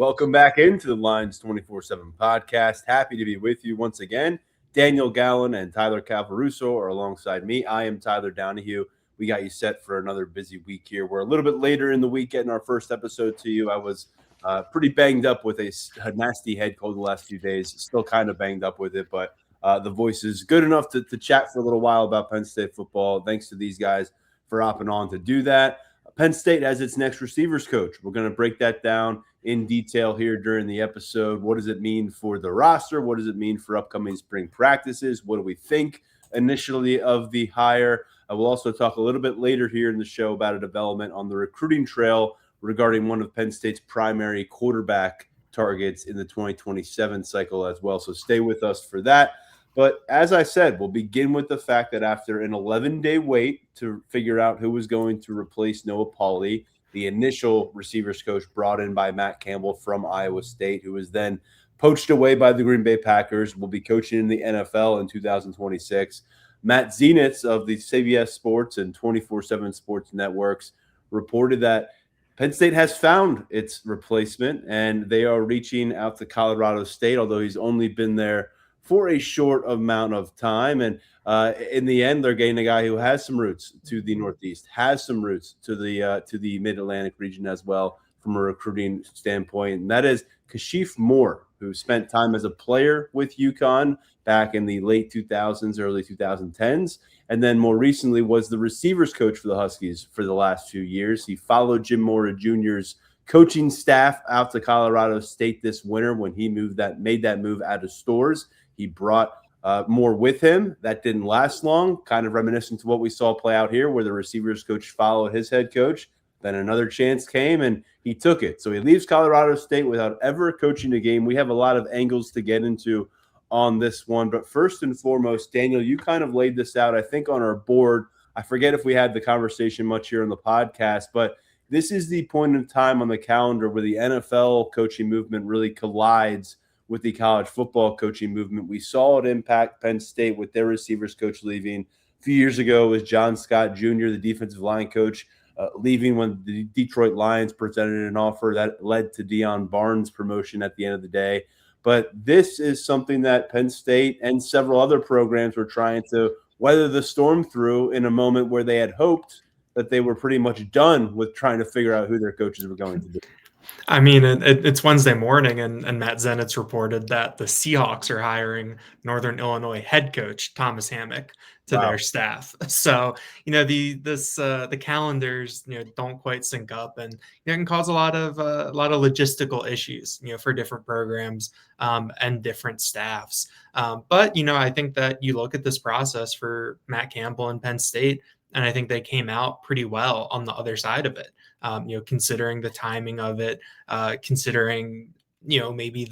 Welcome back into the Lions 24/7 podcast. Happy to be with you once again. Daniel Gallen and Tyler Calvaruso are alongside me. I am Tyler Donahue. We got you set for another busy week here. We're a little bit later in the week getting our first episode to you. I was pretty banged up with a nasty head cold the last few days. Still kind of banged up with it, but the voice is good enough to chat for a little while about Penn State football. Thanks to these guys for hopping on to do that. Penn State has its next receivers coach. We're going to break that down in detail here during the episode. What does it mean for the roster? What does it mean for upcoming spring practices? What do we think initially of the hire? I will also talk a little bit later here in the show about a development on the recruiting trail regarding one of Penn State's primary quarterback targets in the 2027 cycle as well. So stay with us for that. But as I said, we'll begin with the fact that after an 11-day wait to figure out who was going to replace Noah Pauley, the initial receivers coach brought in by Matt Campbell from Iowa State, who was then poached away by the Green Bay Packers, will be coaching in the NFL in 2026. Matt Zenitz of the CBS Sports and 24/7 Sports Networks reported that Penn State has found its replacement, and they are reaching out to Colorado State, although he's only been there for a short amount of time. And in the end, they're getting a guy who has some roots to the Northeast, has some roots to the Mid-Atlantic region as well from a recruiting standpoint. And that is Kashif Moore, who spent time as a player with UConn back in the late 2000s, early 2010s. And then more recently was the receivers coach for the Huskies for the last few years. He followed Jim Mora Jr.'s coaching staff out to Colorado State this winter when he made that move out of Stores. He brought Moore with him. That didn't last long, kind of reminiscent to what we saw play out here where the receivers coach followed his head coach. Then another chance came, and he took it. So he leaves Colorado State without ever coaching a game. We have a lot of angles to get into on this one. But first and foremost, Daniel, you kind of laid this out, I think, on our board. I forget if we had the conversation much here on the podcast, but this is the point in time on the calendar where the NFL coaching movement really collides with the college football coaching movement. We saw it impact Penn State with their receivers coach leaving. A few years ago, it was John Scott Jr., the defensive line coach, leaving when the Detroit Lions presented an offer that led to Deion Barnes' promotion at the end of the day. But this is something that Penn State and several other programs were trying to weather the storm through in a moment where they had hoped that they were pretty much done with trying to figure out who their coaches were going to be. I mean, it's Wednesday morning, and Matt Zenitz reported that the Seahawks are hiring Northern Illinois head coach Thomas Hammock to their staff. So, the calendars, don't quite sync up, and it can cause a lot of logistical issues, for different programs and different staffs. But I think that you look at this process for Matt Campbell and Penn State, and I think they came out pretty well on the other side of it. Considering the timing of it, considering, maybe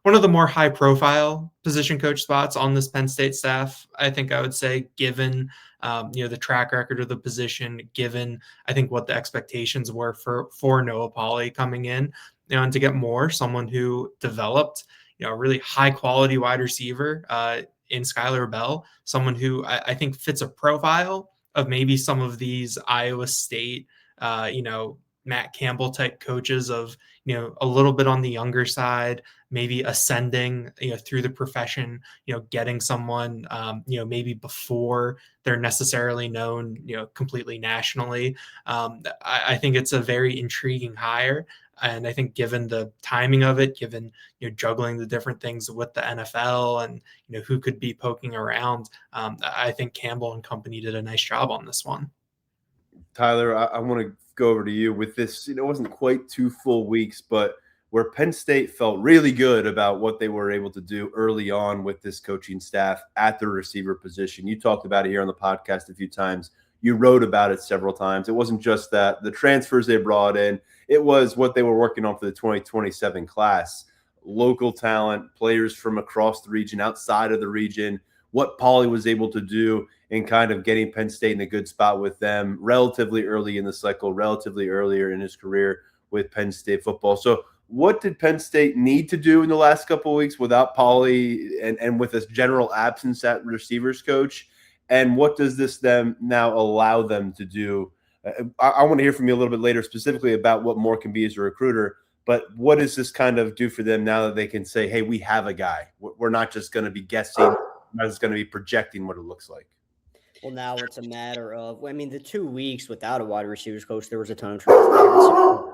one of the more high profile position coach spots on this Penn State staff, I think I would say, given, the track record of the position, given, I think, what the expectations were for Noah Pauley coming in, and to get Moore, someone who developed, a really high quality wide receiver in Skylar Bell, someone who I think fits a profile of maybe some of these Iowa State, Matt Campbell type coaches of, a little bit on the younger side, maybe ascending, through the profession, getting someone, maybe before they're necessarily known, completely nationally. I think it's a very intriguing hire. And I think given the timing of it, given, juggling the different things with the NFL and, who could be poking around, I think Campbell and company did a nice job on this one. Tyler, I want to go over to you with this. It wasn't quite 2 full weeks, but where Penn State felt really good about what they were able to do early on with this coaching staff at the receiver position. You talked about it here on the podcast a few times. You wrote about it several times. It wasn't just that the transfers they brought in, it was what they were working on for the 2027 class. Local talent, players from across the region, outside of the region, what Pauley was able to do in kind of getting Penn State in a good spot with them relatively early in the cycle, relatively earlier in his career with Penn State football. So what did Penn State need to do in the last couple of weeks without Pauley and with this general absence at receivers coach? And what does this then now allow them to do? I want to hear from you a little bit later specifically about what Moore can be as a recruiter. But what does this kind of do for them now that they can say, hey, we have a guy? We're not just going to be guessing. We're not just going to be projecting what it looks like. Well, now it's a matter of, I mean, the 2 weeks without a wide receivers coach, there was a ton of transparency.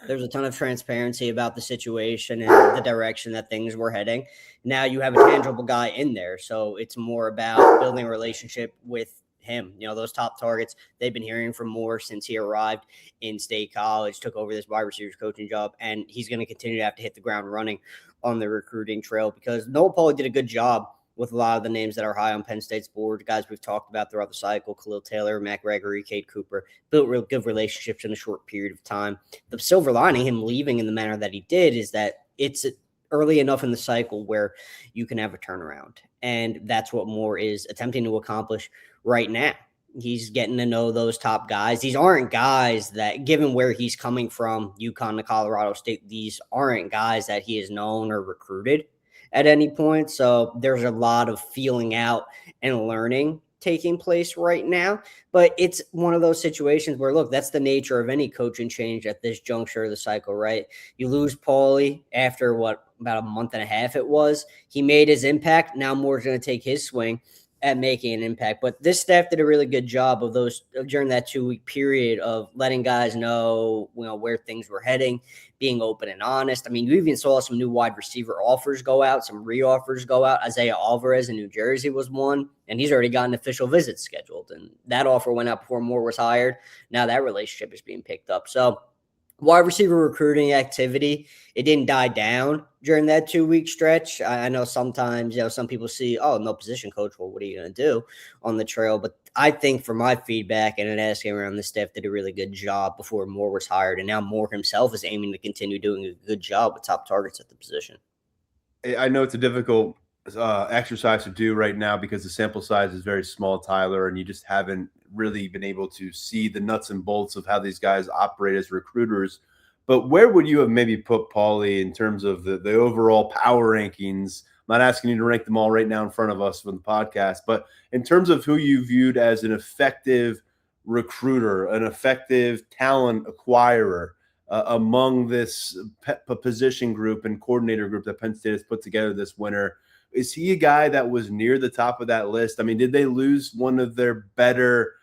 There's a ton of transparency about the situation and the direction that things were heading. Now you have a tangible guy in there. So it's more about building a relationship with him. You know, those top targets, they've been hearing from Moore since he arrived in State College, took over this wide receivers coaching job, and he's going to continue to have to hit the ground running on the recruiting trail because Noah Pauly did a good job with a lot of the names that are high on Penn State's board, guys we've talked about throughout the cycle, Khalil Taylor, Matt Gregory, Cade Cooper, built real good relationships in a short period of time. The silver lining, him leaving in the manner that he did, is that it's early enough in the cycle where you can have a turnaround. And that's what Moore is attempting to accomplish right now. He's getting to know those top guys. These aren't guys that, given where he's coming from, UConn to Colorado State, these aren't guys that he has known or recruited at any point. So there's a lot of feeling out and learning taking place right now. But it's one of those situations where, look, that's the nature of any coaching change at this juncture of the cycle, right? You lose Pauly after about a month and a half it was. He made his impact. Now Moore's going to take his swing at making an impact. But this staff did a really good job of those during that 2-week period of letting guys know, where things were heading, being open and honest. I mean, you even saw some new wide receiver offers go out, some re-offers go out. Isaiah Alvarez in New Jersey was one, and he's already got an official visit scheduled. And that offer went out before Moore was hired. Now that relationship is being picked up. So wide receiver recruiting activity, it didn't die down during that 2-week stretch. I know sometimes, some people see, no position coach. Well, what are you going to do on the trail? But I think from my feedback and asking around the staff did a really good job before Moore was hired. And now Moore himself is aiming to continue doing a good job with top targets at the position. I know it's a difficult exercise to do right now because the sample size is very small, Tyler, and you just haven't really been able to see the nuts and bolts of how these guys operate as recruiters. But where would you have maybe put Pauly in terms of the overall power rankings? I'm not asking you to rank them all right now in front of us for the podcast, but in terms of who you viewed as an effective recruiter, an effective talent acquirer among this position group and coordinator group that Penn State has put together this winter, is he a guy that was near the top of that list? I mean, did they lose one of their better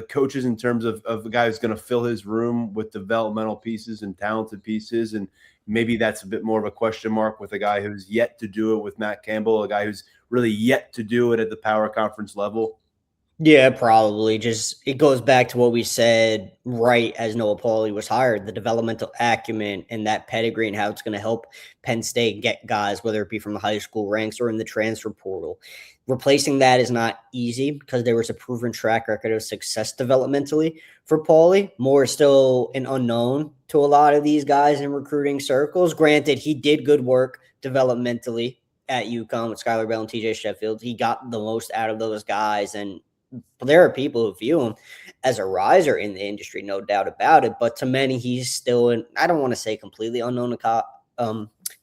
coaches in terms of a guy who's going to fill his room with developmental pieces and talented pieces? And maybe that's a bit more of a question mark with a guy who's yet to do it with Matt Campbell, a guy who's really yet to do it at the power conference level. Yeah, probably. Just it goes back to what we said right as Noah Pauly was hired, the developmental acumen and that pedigree and how it's going to help Penn State get guys, whether it be from the high school ranks or in the transfer portal. Replacing that is not easy because there was a proven track record of success developmentally for Pauly. Moore is still an unknown to a lot of these guys in recruiting circles. Granted, he did good work developmentally at UConn with Skylar Bell and TJ Sheffield. He got the most out of those guys, and there are people who view him as a riser in the industry, no doubt about it. But to many, he's still I don't want to say completely unknown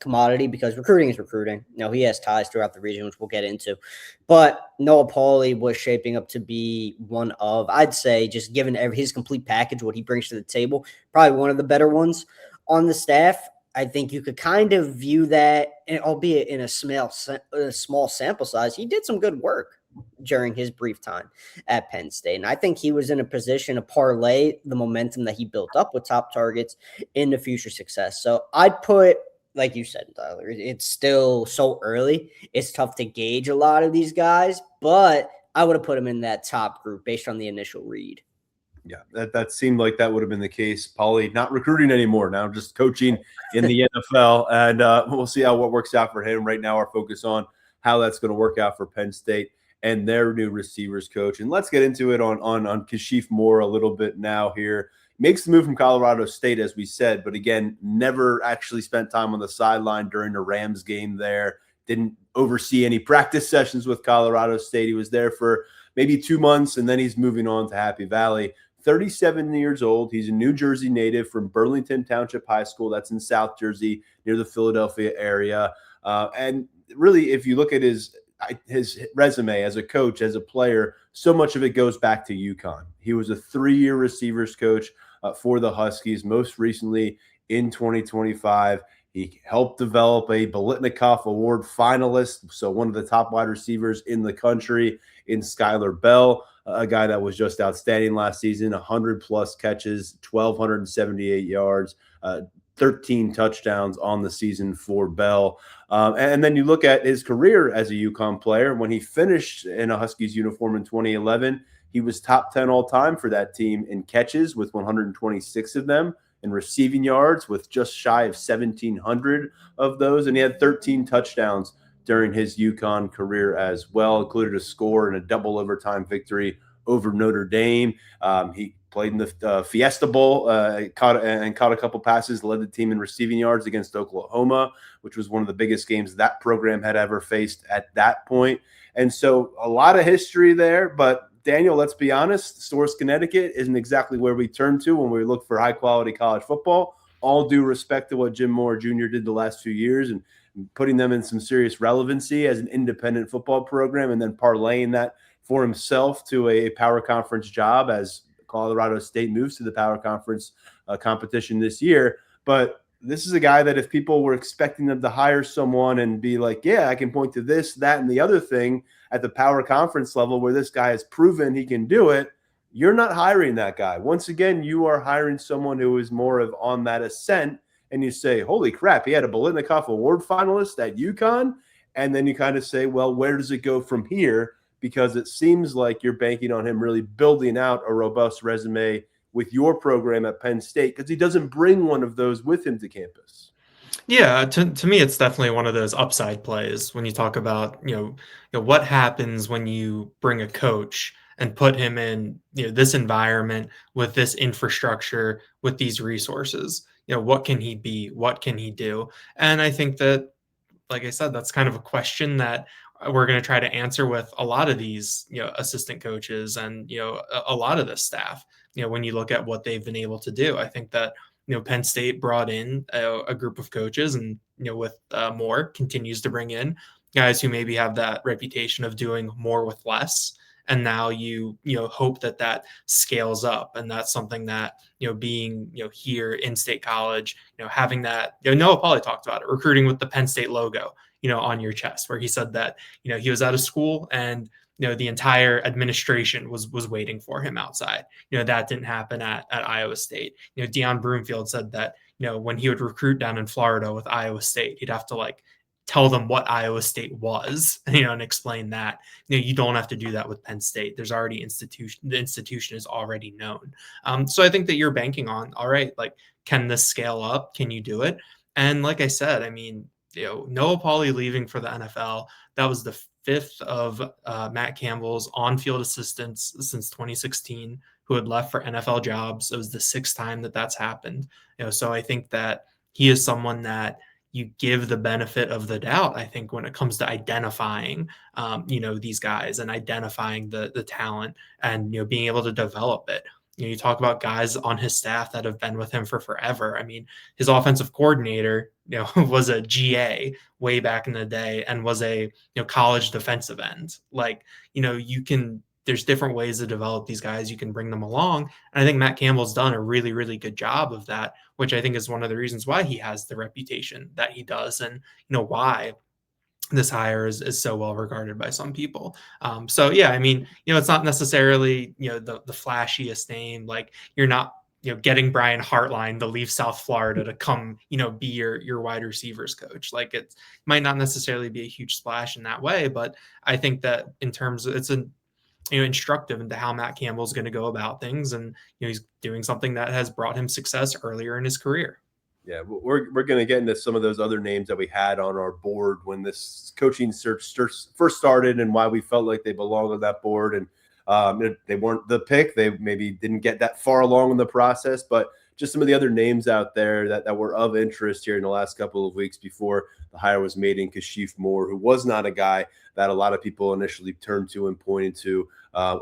commodity because recruiting is recruiting. He has ties throughout the region, which we'll get into. But Noah Pauly was shaping up to be one of, I'd say, just given his complete package, what he brings to the table, probably one of the better ones on the staff. I think you could kind of view that, and albeit in a small sample size, he did some good work during his brief time at Penn State. And I think he was in a position to parlay the momentum that he built up with top targets into future success. So I'd put, like you said, Tyler, it's still so early. It's tough to gauge a lot of these guys, but I would have put him in that top group based on the initial read. Yeah, that seemed like that would have been the case. Pauly not recruiting anymore, now just coaching in the NFL, and we'll see what works out for him. Right now, our focus on how that's going to work out for Penn State and their new receivers coach. And let's get into it on Kashif Moore a little bit now here. Makes the move from Colorado State, as we said, but again, never actually spent time on the sideline during the Rams game there. Didn't oversee any practice sessions with Colorado State. He was there for maybe 2 months, and then he's moving on to Happy Valley. 37 years old. He's a New Jersey native from Burlington Township High School. That's in South Jersey, near the Philadelphia area. And really, if you look at his resume as a coach, as a player, so much of it goes back to UConn. He was a 3-year receivers coach for the Huskies, most recently in 2025. He helped develop a Biletnikoff Award finalist, so one of the top wide receivers in the country in Skylar Bell, a guy that was just outstanding last season, 100-plus catches, 1,278 yards, 13 touchdowns on the season for Bell. And then you look at his career as a UConn player. When he finished in a Huskies uniform in 2011, he was top 10 all-time for that team in catches with 126 of them, in receiving yards with just shy of 1,700 of those. And he had 13 touchdowns during his UConn career as well, included a score in a double overtime victory over Notre Dame. He played in the Fiesta Bowl, caught a couple passes, led the team in receiving yards against Oklahoma, which was one of the biggest games that program had ever faced at that point. And so a lot of history there, but Daniel, let's be honest, Source, Connecticut isn't exactly where we turn to when we look for high-quality college football. All due respect to what Jim Moore Jr. did the last few years and putting them in some serious relevancy as an independent football program and then parlaying that for himself to a power conference job as Colorado State moves to the power conference competition this year. But this is a guy that if people were expecting them to hire someone and be like, yeah, I can point to this, that, and the other thing at the power conference level where this guy has proven he can do it, you're not hiring that guy. Once again, you are hiring someone who is more of on that ascent, and you say, holy crap, he had a Biletnikoff Award finalist at UConn, and then you kind of say, well, where does it go from here? Because it seems like you're banking on him really building out a robust resume with your program at Penn State, because he doesn't bring one of those with him to campus. Yeah, to me, it's definitely one of those upside plays when you talk about, what happens when you bring a coach and put him in, this environment with this infrastructure, with these resources. What can he be? What can he do? And I think that, like I said, that's kind of a question that we're going to try to answer with a lot of these, assistant coaches and, a lot of the staff. When you look at what they've been able to do, I think that, Penn State brought in a group of coaches and, with Moore continues to bring in guys who maybe have that reputation of doing more with less. And now you hope that scales up. And that's something that, being, here in State College, having that, Noah Pauly talked about it, recruiting with the Penn State logo, on your chest, where he said that, he was out of school and, the entire administration was waiting for him outside. That didn't happen at Iowa State. Deion Broomfield said that, when he would recruit down in Florida with Iowa State, he'd have to tell them what Iowa State was, and explain that. You don't have to do that with Penn State. There's already the institution is already known. So I think that you're banking on, all right, can this scale up? Can you do it? And like I said, I mean, Noah Pauly leaving for the NFL, that was the fifth of Matt Campbell's on-field assistants since 2016 who had left for NFL jobs. It was the sixth time that's happened. So I think that he is someone that you give the benefit of the doubt, I think, when it comes to identifying, these guys and identifying the talent and, being able to develop it. You talk about guys on his staff that have been with him for forever. I mean, his offensive coordinator, was a GA way back in the day and was a, college defensive end. There's different ways to develop these guys. You can bring them along. And I think Matt Campbell's done a really, really good job of that, which I think is one of the reasons why he has the reputation that he does and, why this hire is so well regarded by some people. So yeah, I mean, it's not necessarily, the flashiest name. You're not, getting Brian Hartline to leave South Florida to come, be your wide receivers coach. It might not necessarily be a huge splash in that way, but I think that in terms of it's instructive into how Matt Campbell is going to go about things. And, he's doing something that has brought him success earlier in his career. Yeah, we're going to get into some of those other names that we had on our board when this coaching search first started and why we felt like they belonged on that board. And they weren't the pick. They maybe didn't get that far along in the process, but just some of the other names out there that were of interest here in the last couple of weeks before the hire was made in Kashif Moore, who was not a guy that a lot of people initially turned to and pointed to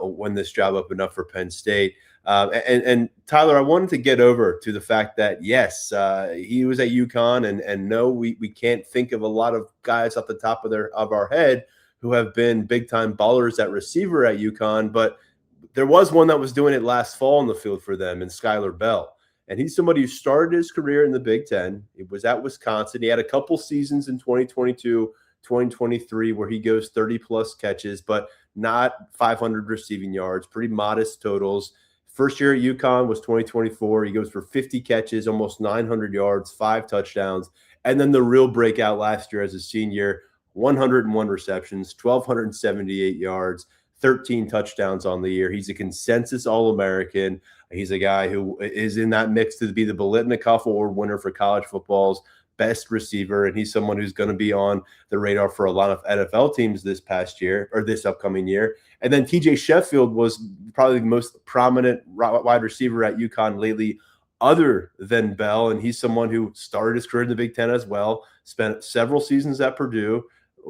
when this job opened up for Penn State. And Tyler, I wanted to get over to the fact that, yes, he was at UConn, and no, we can't think of a lot of guys off the top of our head who have been big-time ballers at receiver at UConn, but there was one that was doing it last fall in the field for them in Skylar Bell. And he's somebody who started his career in the Big Ten. It was at Wisconsin. He had a couple seasons in 2022, 2023, where he goes 30-plus catches, but not 500 receiving yards, pretty modest totals. First year at UConn was 2024. He goes for 50 catches, almost 900 yards, 5 touchdowns. And then the real breakout last year as a senior, 101 receptions, 1,278 yards, 13 touchdowns on the year. He's a consensus All-American. He's a guy who is in that mix to be the Biletnikoff Award winner for college football's best receiver, and he's someone who's going to be on the radar for a lot of NFL teams this past year or this upcoming year. And then TJ Sheffield was probably the most prominent wide receiver at UConn lately, other than Bell, and he's someone who started his career in the Big Ten as well, spent several seasons at Purdue,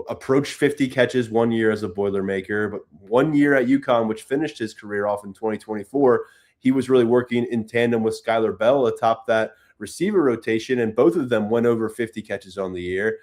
approached 50 catches one year as a Boilermaker, but 1 year at UConn, which finished his career off in 2024, he was really working in tandem with Skylar Bell atop that receiver rotation, and both of them went over 50 catches on the year.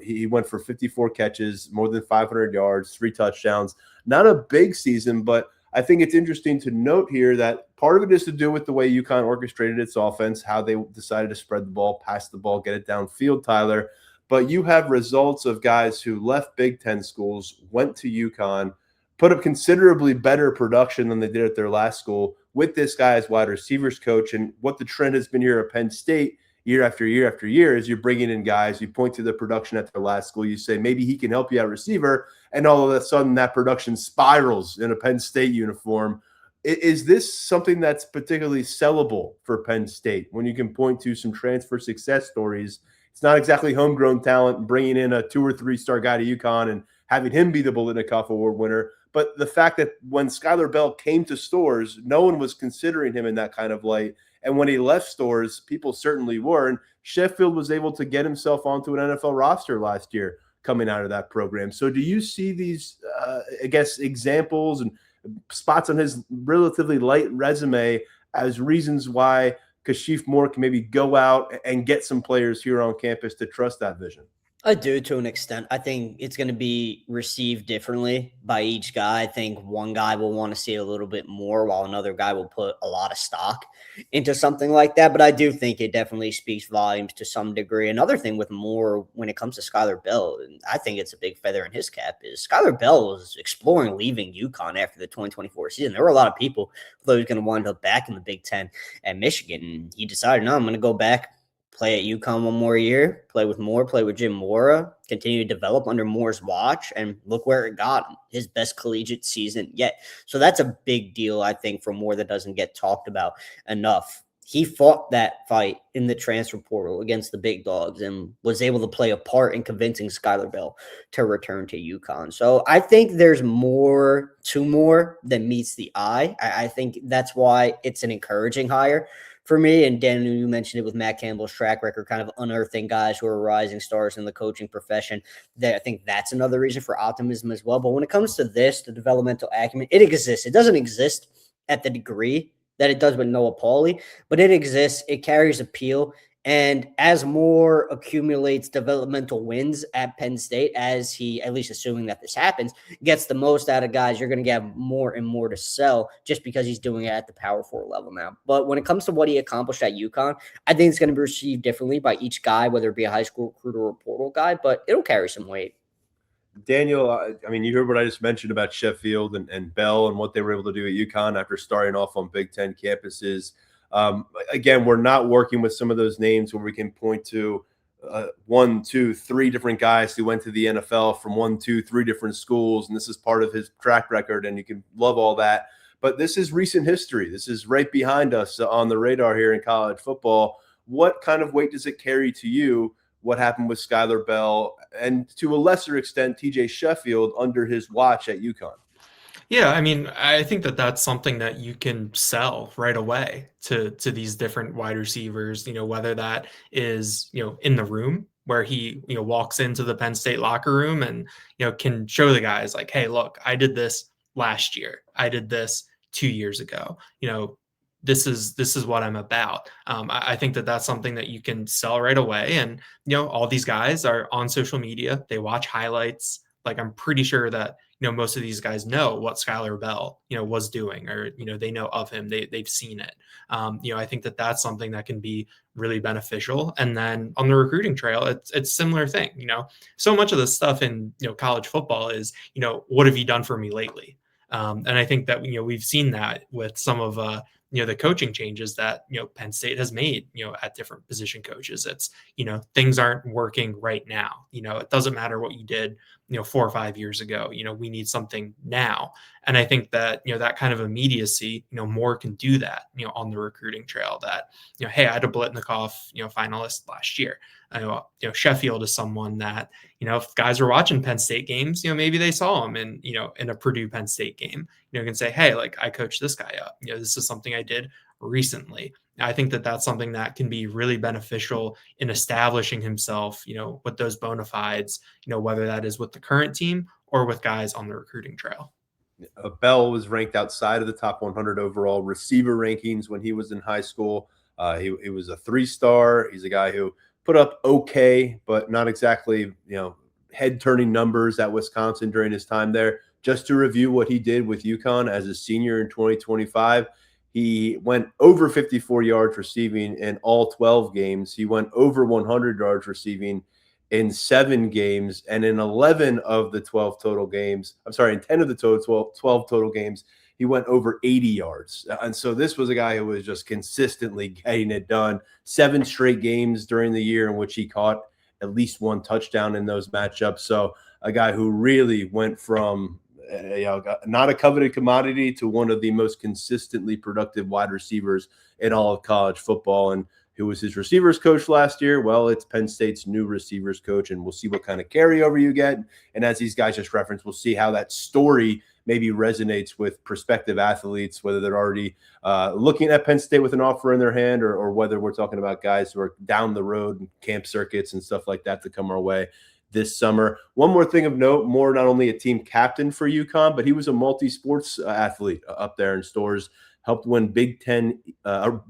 He went for 54 catches, more than 500 yards, 3 touchdowns. Not a big season, but I think it's interesting to note here that part of it is to do with the way UConn orchestrated its offense, how they decided to spread the ball, pass the ball, get it downfield, Tyler. But you have results of guys who left Big Ten schools, went to UConn, put up considerably better production than they did at their last school with this guy as wide receivers coach. And what the trend has been here at Penn State year after year after year is you're bringing in guys, you point to the production at their last school, you say maybe he can help you at receiver, and all of a sudden that production spirals in a Penn State uniform. Is this something that's particularly sellable for Penn State when you can point to some transfer success stories? It's not exactly homegrown talent, bringing in a 2 or 3 star guy to UConn and having him be the Biletnikoff Award winner. But the fact that when Skylar Bell came to Stores, no one was considering him in that kind of light. And when he left Stores, people certainly were. And Sheffield was able to get himself onto an NFL roster last year coming out of that program. So do you see these, examples and spots on his relatively light resume as reasons why Kashif Moore can maybe go out and get some players here on campus to trust that vision? I do, to an extent. I think it's going to be received differently by each guy. I think one guy will want to see a little bit more, while another guy will put a lot of stock into something like that. But I do think it definitely speaks volumes to some degree. Another thing with Moore, when it comes to Skylar Bell, and I think it's a big feather in his cap, is Skylar Bell was exploring leaving UConn after the 2024 season. There were a lot of people who thought he was going to wind up back in the Big Ten at Michigan. And he decided, no, I'm going to go back, play at UConn one more year, play with Moore, play with Jim Mora, continue to develop under Moore's watch, and look where it got him, his best collegiate season yet. So that's a big deal, I think, for Moore that doesn't get talked about enough. He fought that fight in the transfer portal against the big dogs and was able to play a part in convincing Skylar Bell to return to UConn. So I think there's more to Moore than meets the eye. I think that's why it's an encouraging hire for me. And Dan, you mentioned it with Matt Campbell's track record, kind of unearthing guys who are rising stars in the coaching profession. That I think that's another reason for optimism as well. But when it comes to this, the developmental acumen, it exists. It doesn't exist at the degree that it does with Noah Pauley, but it exists. It carries appeal. And as Moore accumulates developmental wins at Penn State, as he, at least assuming that this happens, gets the most out of guys, you're going to get more and more to sell just because he's doing it at the Power 4 level now. But when it comes to what he accomplished at UConn, I think it's going to be received differently by each guy, whether it be a high school recruiter or a portal guy, but it'll carry some weight. Daniel, I mean, you heard what I just mentioned about Sheffield and Bell and what they were able to do at UConn after starting off on Big Ten campuses. Again, we're not working with some of those names where we can point to 1, 2, 3 different guys who went to the NFL from 1, 2, 3 different schools, and this is part of his track record, and you can love all that. But this is recent history. This is right behind us on the radar here in college football. What kind of weight does it carry to you, what happened with Skylar Bell and to a lesser extent TJ Sheffield under his watch at UConn? Yeah, I mean, I think that that's something that you can sell right away to these different wide receivers, whether that is, in the room where he, walks into the Penn State locker room and, can show the guys like, hey, look, I did this last year. I did this 2 years ago. This is what I'm about. I think that that's something that you can sell right away. And, all these guys are on social media. They watch highlights. Like, I'm pretty sure that, most of these guys know what Skylar Bell, was doing, or, they know of him, they've seen it. I think that that's something that can be really beneficial. And then on the recruiting trail, it's similar thing. So much of the stuff in, college football is, what have you done for me lately? And I think that, we've seen that with some of, the coaching changes that, Penn State has made, at different position coaches. It's, things aren't working right now. It doesn't matter what you did, 4 or 5 years ago. We need something now. And I think that, that kind of immediacy, Moore can do that, on the recruiting trail that, hey, I had a Blitnikoff, finalist last year. I know, Sheffield is someone that, if guys are watching Penn State games, maybe they saw him in, in a Purdue Penn State game, can say, hey, like I coached this guy up, this is something I did recently. I think that that's something that can be really beneficial in establishing himself, with those bona fides, whether that is with the current team or with guys on the recruiting trail. Bell was ranked outside of the top 100 overall receiver rankings when he was in high school. He was a 3-star. He's a guy who put up okay, but not exactly, head-turning numbers at Wisconsin during his time there. Just to review what he did with UConn as a senior in 2025, he went over 54 yards receiving in all 12 games. He went over 100 yards receiving in 7 games, and in 11 of the 12 total games, in 10 of the 12 total games, he went over 80 yards. And so this was a guy who was just consistently getting it done. 7 straight games during the year in which he caught at least 1 touchdown in those matchups. So a guy who really went from not a coveted commodity to one of the most consistently productive wide receivers in all of college football. And who was his receivers coach last year? Well, it's Penn State's new receivers coach, and we'll see what kind of carryover you get. And as these guys just referenced, we'll see how that story maybe resonates with prospective athletes, whether they're already looking at Penn State with an offer in their hand, or whether we're talking about guys who are down the road, camp circuits and stuff like that to come our way this summer. One more thing of note, Moore not only a team captain for UConn, but he was a multi-sports athlete up there in Stores. Helped win Big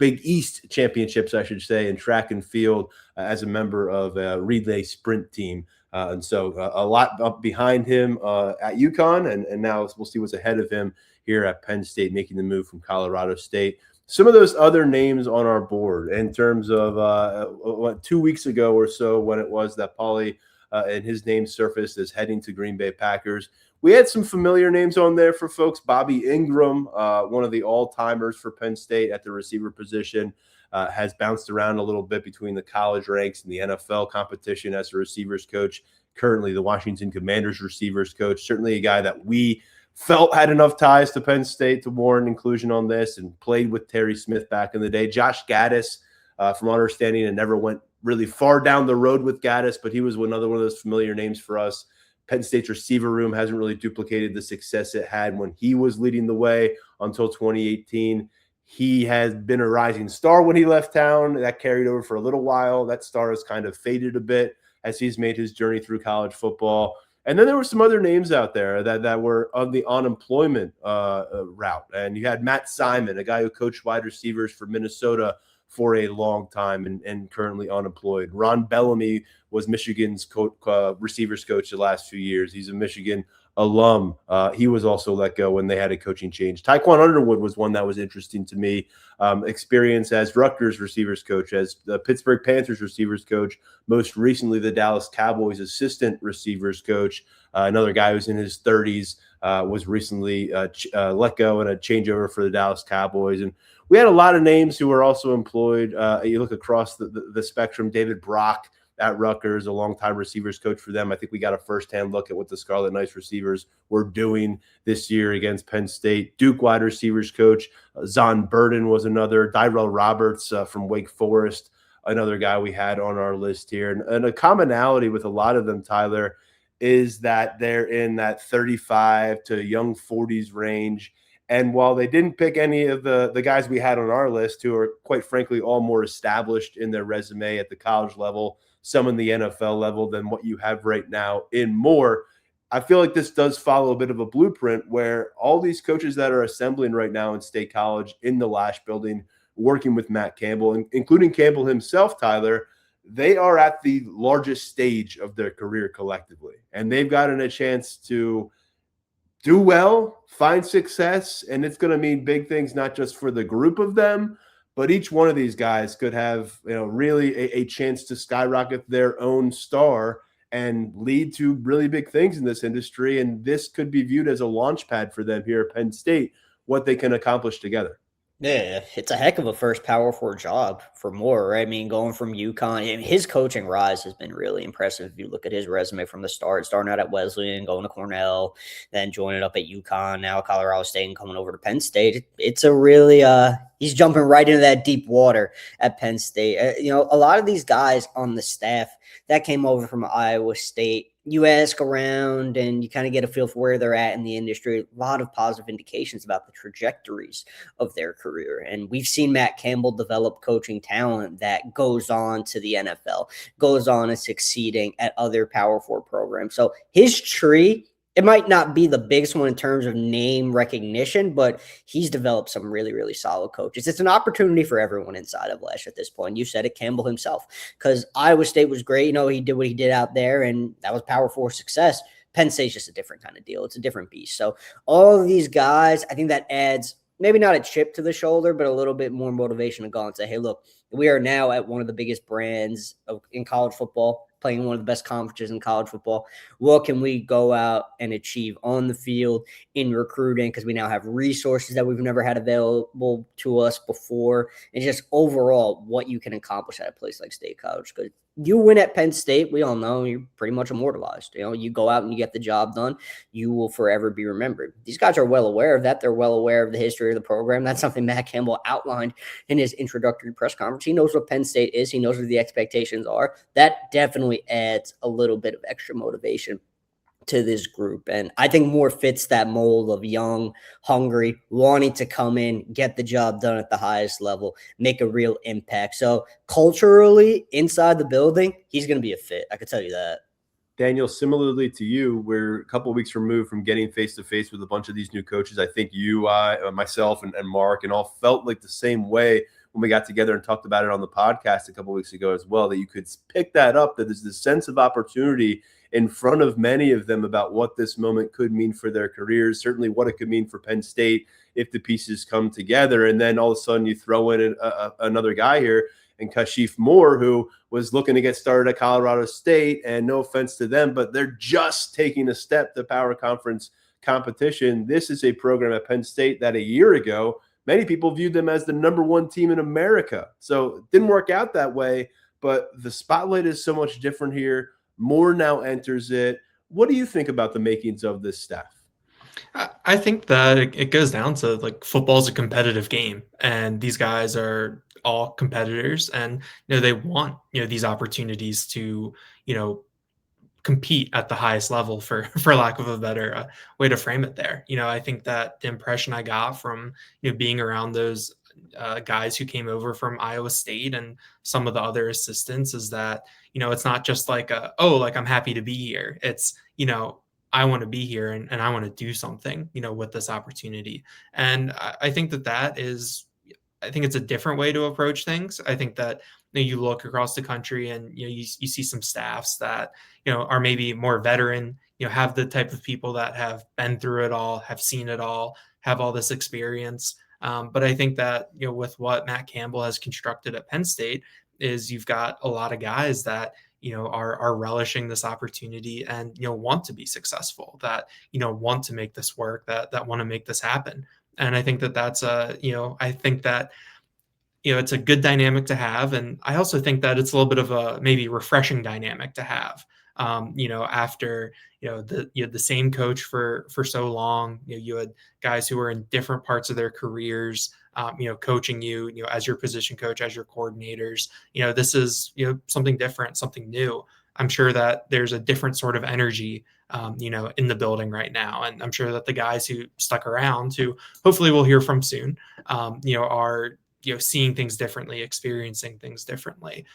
East championships, I should say, in track and field as a member of a relay sprint team. And so a lot up behind him at UConn, and now we'll see what's ahead of him here at Penn State, making the move from Colorado State. Some of those other names on our board in terms of 2 weeks ago or so, when it was that Pauly and his name surfaced as heading to Green Bay Packers. We had some familiar names on there for folks. Bobby Ingram, one of the all-timers for Penn State at the receiver position, has bounced around a little bit between the college ranks and the NFL competition as a receivers coach. Currently the Washington Commanders receivers coach. Certainly a guy that we felt had enough ties to Penn State to warrant inclusion on this, and played with Terry Smith back in the day. Josh Gaddis, from our understanding, and never went really far down the road with Gaddis, but he was another one of those familiar names for us. Penn State's receiver room hasn't really duplicated the success it had when he was leading the way until 2018. He has been a rising star when he left town. That carried over for a little while. That star has kind of faded a bit as he's made his journey through college football. And then there were some other names out there that were on the unemployment route. And you had Matt Simon, a guy who coached wide receivers for Minnesota for a long time and currently unemployed. Ron Bellamy was Michigan's receivers coach the last few years. He's a Michigan alum. He was also let go when they had a coaching change. Tyquan Underwood was one that was interesting to me. Experience as Rutgers receivers coach, as the Pittsburgh Panthers receivers coach, most recently the Dallas Cowboys assistant receivers coach. Another guy who's in his 30s was recently let go and a changeover for the Dallas Cowboys. And we had a lot of names who were also employed. You look across the spectrum. David Brock at Rutgers, a longtime receivers coach for them. I think we got a firsthand look at what the Scarlet Knights receivers were doing this year against Penn State. Duke wide receivers coach Zon Burden was another. Dyrell Roberts from Wake Forest, another guy we had on our list here. And a commonality with a lot of them, Tyler, is that they're in that 35 to young 40s range. And while they didn't pick any of the guys we had on our list, who are quite frankly all more established in their resume at the college level, some in the NFL level than what you have right now in Moore, I feel like this does follow a bit of a blueprint where all these coaches that are assembling right now in State College in the Lasch building, working with Matt Campbell, including Campbell himself, Tyler, they are at the largest stage of their career collectively. And they've gotten a chance to do well, find success, and it's going to mean big things, not just for the group of them, but each one of these guys could have, really a chance to skyrocket their own star and lead to really big things in this industry. And this could be viewed as a launch pad for them here at Penn State, what they can accomplish together. Yeah, it's a heck of a first Power Four job for Moore, right? I mean, going from UConn, his coaching rise has been really impressive. If you look at his resume from the start, starting out at Wesleyan, going to Cornell, then joining up at UConn, now Colorado State, and coming over to Penn State. It's a really, he's jumping right into that deep water at Penn State. A lot of these guys on the staff that came over from Iowa State, you ask around and you kind of get a feel for where they're at in the industry. A lot of positive indications about the trajectories of their career. And we've seen Matt Campbell develop coaching talent that goes on to the NFL, goes on and succeeding at other Power Four programs. So his tree, it might not be the biggest one in terms of name recognition, but he's developed some really, really solid coaches. It's an opportunity for everyone inside of Lash at this point. You said it, Campbell himself, because Iowa State was great. He did what he did out there, and that was Power Four success. Penn State's just a different kind of deal. It's a different beast. So all of these guys, I think that adds maybe not a chip to the shoulder, but a little bit more motivation to go and say, hey, look, we are now at one of the biggest brands in college football, playing one of the best conferences in college football. What can we go out and achieve on the field in recruiting? Because we now have resources that we've never had available to us before. And just overall, what you can accomplish at a place like State College. Because you win at Penn State, we all know you're pretty much immortalized. You go out and you get the job done, you will forever be remembered. These guys are well aware of that. They're well aware of the history of the program. That's something Matt Campbell outlined in his introductory press conference. He knows what Penn State is. He knows what the expectations are. That definitely adds a little bit of extra motivation to this group. And I think Moore fits that mold of young, hungry, wanting to come in, get the job done at the highest level, make a real impact. So culturally, inside the building, he's going to be a fit. I can tell you that. Daniel, similarly to you, we're a couple of weeks removed from getting face-to-face with a bunch of these new coaches. I think you, myself, and Mark, and all felt like the same way when we got together and talked about it on the podcast a couple of weeks ago as well, that you could pick that up, that there's this sense of opportunity in front of many of them about what this moment could mean for their careers, certainly what it could mean for Penn State if the pieces come together. And then all of a sudden you throw in another guy here, and Kashif Moore, who was looking to get started at Colorado State, and no offense to them, but they're just taking a step to power conference competition. This is a program at Penn State that a year ago, many people viewed them as the number one team in America. So it didn't work out that way, but the spotlight is so much different here. Moore now enters it. What do you think about the makings of this staff? I think that it goes down to, like, football's a competitive game, and these guys are all competitors, and they want these opportunities to compete at the highest level, for lack of a better way to frame it there. I think that the impression I got from being around those guys who came over from Iowa State and some of the other assistants is that it's not just like I'm happy to be here. It's I want to be here, and I want to do something with this opportunity. And I think that is, I think it's a different way to approach things. I think that you look across the country and you see some staffs that are maybe more veteran, have the type of people that have been through it all, have seen it all, have all this experience. But I think that with what Matt Campbell has constructed at Penn State is you've got a lot of guys that are relishing this opportunity and want to be successful, that want to make this work, that want to make this happen. And I think that that's I think that it's a good dynamic to have. And I also think that it's a little bit of a maybe refreshing dynamic to have. After the same coach for so long, you had guys who were in different parts of their careers, coaching you as your position coach, as your coordinators. This is something different, something new. I'm sure that there's a different sort of energy in the building right now, and I'm sure that the guys who stuck around, who hopefully we'll hear from soon, are seeing things differently, experiencing things differently.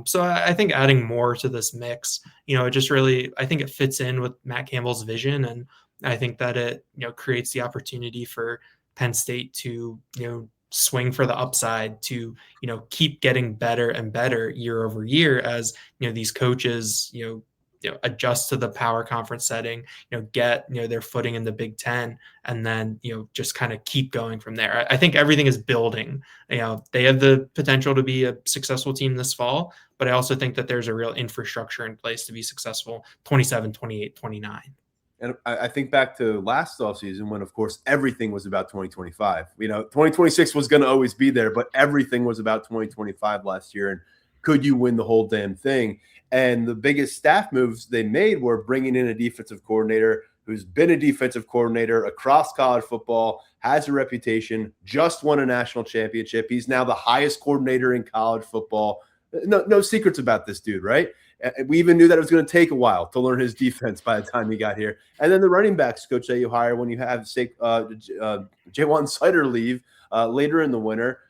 So I think adding more to this mix, it just really, I think it fits in with Matt Campbell's vision. And I think that it, creates the opportunity for Penn State to, swing for the upside, to, keep getting better and better year over year as, these coaches, adjust to the power conference setting, get, their footing in the Big Ten, and then, just kind of keep going from there. I think everything is building. They have the potential to be a successful team this fall, but I also think that there's a real infrastructure in place to be successful 27, 28, 29. And I think back to last offseason when, of course, everything was about 2025. 2026 was going to always be there, but everything was about 2025 last year. And could you win the whole damn thing? And the biggest staff moves they made were bringing in a defensive coordinator who's been a defensive coordinator across college football, has a reputation, just won a national championship. He's now the highest coordinator in college football. No secrets about this dude, right? We even knew that it was going to take a while to learn his defense by the time he got here. And then the running backs coach that you hire when you have, Jaywan Sider leave later in the winter.